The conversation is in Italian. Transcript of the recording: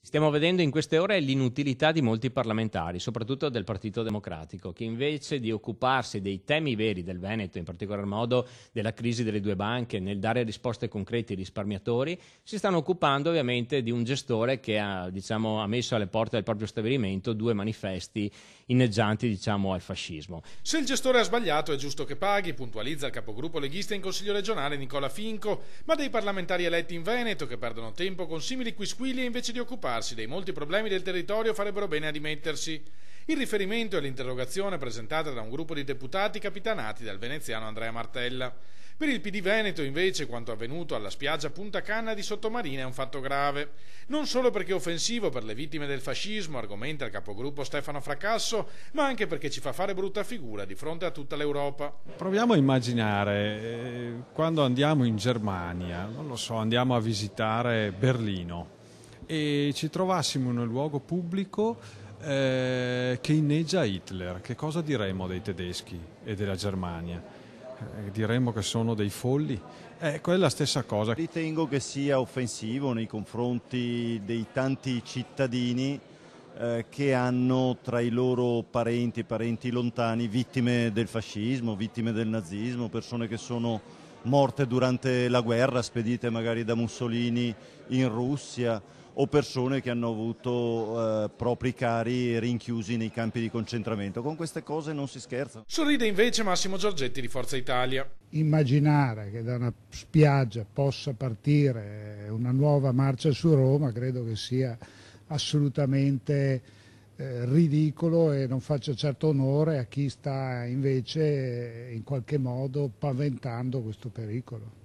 Stiamo vedendo in queste ore l'inutilità di molti parlamentari, soprattutto del Partito Democratico, che invece di occuparsi dei temi veri del Veneto, in particolar modo della crisi delle due banche, nel dare risposte concrete ai risparmiatori, si stanno occupando ovviamente di un gestore che ha messo alle porte del proprio stabilimento due manifesti inneggianti al fascismo. Se il gestore ha sbagliato è giusto che paghi, puntualizza il capogruppo leghista in Consiglio regionale Nicola Finco, ma dei parlamentari eletti in Veneto che perdono tempo con simili quisquiglie invece di occuparsi dei molti problemi del territorio farebbero bene a dimettersi. Il riferimento è l'interrogazione presentata da un gruppo di deputati capitanati dal veneziano Andrea Martella. Per il PD Veneto, invece, quanto avvenuto alla spiaggia Punta Canna di Sottomarina è un fatto grave. Non solo perché è offensivo per le vittime del fascismo, argomenta il capogruppo Stefano Fracasso, ma anche perché ci fa fare brutta figura di fronte a tutta l'Europa. Proviamo a immaginare quando andiamo in Germania, non lo so, andiamo a visitare Berlino e ci trovassimo in un luogo pubblico che inneggia Hitler. Che cosa diremmo dei tedeschi e della Germania? Diremmo che sono dei folli. Ecco, è la stessa cosa. Ritengo che sia offensivo nei confronti dei tanti cittadini che hanno tra i loro parenti lontani vittime del fascismo, vittime del nazismo, persone che sono morte durante la guerra, spedite magari da Mussolini in Russia, o persone che hanno avuto propri cari rinchiusi nei campi di concentramento. Con queste cose non si scherza. Sorride invece Massimo Giorgetti di Forza Italia. Immaginare che da una spiaggia possa partire una nuova marcia su Roma credo che sia assolutamente ridicolo e non faccia certo onore a chi sta invece in qualche modo paventando questo pericolo.